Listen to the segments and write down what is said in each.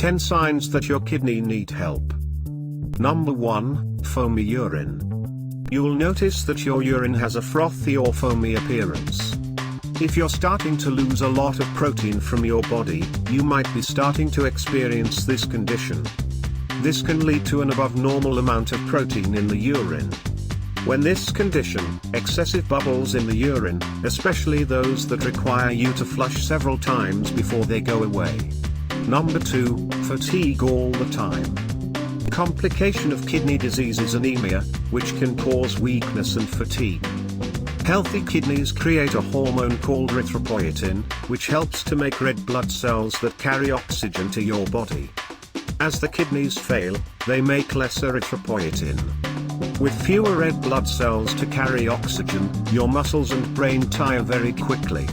10 signs that your kidney need help. Number 1, foamy urine. You'll notice that your urine has a frothy or foamy appearance. If you're starting to lose a lot of protein from your body, you might be starting to experience this condition. This can lead to an above normal amount of protein in the urine. When this condition, excessive bubbles in the urine, especially those that require you to flush several times before they go away. Number 2, fatigue all the time. Complication of kidney disease is anemia, which can cause weakness and fatigue. Healthy kidneys create a hormone called erythropoietin, which helps to make red blood cells that carry oxygen to your body. As the kidneys fail, they make less erythropoietin. With fewer red blood cells to carry oxygen, your muscles and brain tire very quickly.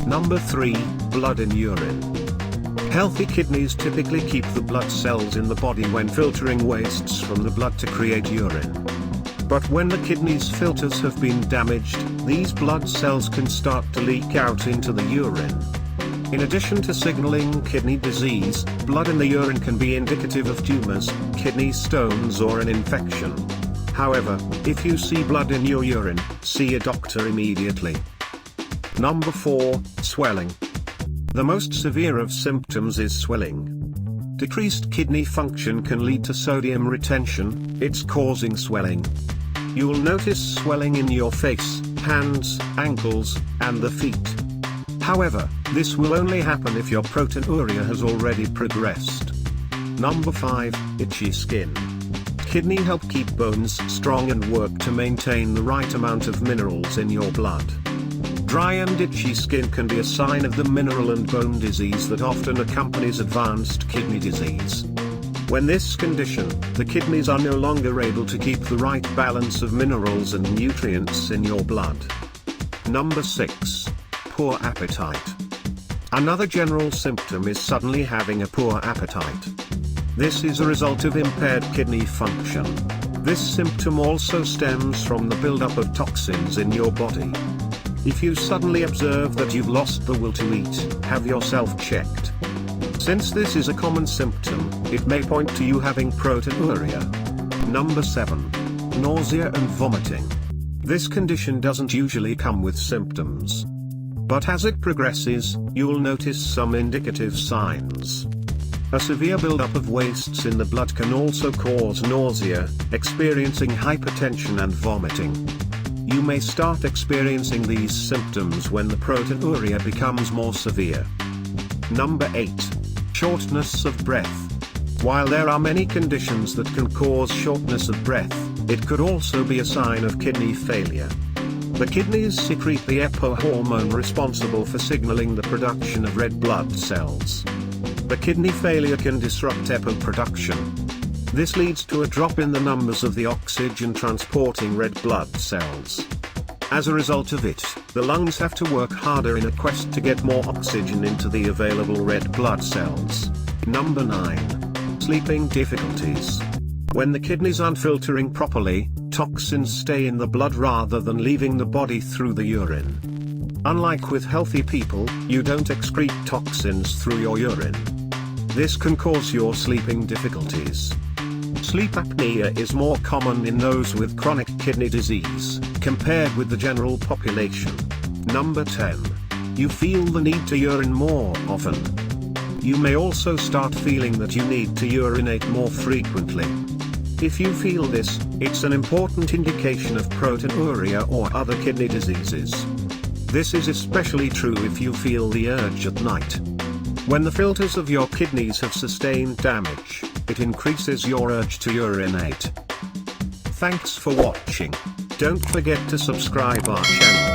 Number 3, blood in urine. Healthy kidneys typically keep the blood cells in the body when filtering wastes from the blood to create urine. But when the kidneys' filters have been damaged, these blood cells can start to leak out into the urine. In addition to signaling kidney disease, blood in the urine can be indicative of tumors, kidney stones or an infection. However, if you see blood in your urine, see a doctor immediately. Number 4, swelling. The most severe of symptoms is swelling. Decreased kidney function can lead to sodium retention, it's causing swelling. You'll notice swelling in your face, hands, ankles, and the feet. However, this will only happen if your proteinuria has already progressed. Number 5, itchy skin. Kidney help keep bones strong and work to maintain the right amount of minerals in your blood. Dry and itchy skin can be a sign of the mineral and bone disease that often accompanies advanced kidney disease. When this condition, the kidneys are no longer able to keep the right balance of minerals and nutrients in your blood. Number 6, poor appetite. Another general symptom is suddenly having a poor appetite. This is a result of impaired kidney function. This symptom also stems from the buildup of toxins in your body. If you suddenly observe that you've lost the will to eat, have yourself checked. Since this is a common symptom, it may point to you having proteinuria. Number 7, nausea and vomiting. This condition doesn't usually come with symptoms. But as it progresses, you'll notice some indicative signs. A severe buildup of wastes in the blood can also cause nausea, experiencing hypertension and vomiting. You may start experiencing these symptoms when the proteinuria becomes more severe. Number 8, shortness of breath. While there are many conditions that can cause shortness of breath, it could also be a sign of kidney failure. The kidneys secrete the EPO hormone responsible for signaling the production of red blood cells. The kidney failure can disrupt EPO production. This leads to a drop in the numbers of the oxygen transporting red blood cells. As a result of it, the lungs have to work harder in a quest to get more oxygen into the available red blood cells. Number 9, sleeping difficulties. When the kidneys aren't filtering properly, toxins stay in the blood rather than leaving the body through the urine. Unlike with healthy people, you don't excrete toxins through your urine. This can cause your sleeping difficulties. Sleep apnea is more common in those with chronic kidney disease, compared with the general population. Number 10. You feel the need to urine more often. You may also start feeling that you need to urinate more frequently. If you feel this, it's an important indication of proteinuria or other kidney diseases. This is especially true if you feel the urge at night. When the filters of your kidneys have sustained damage, it increases your urge to urinate. Thanks for watching. Don't forget to subscribe our channel.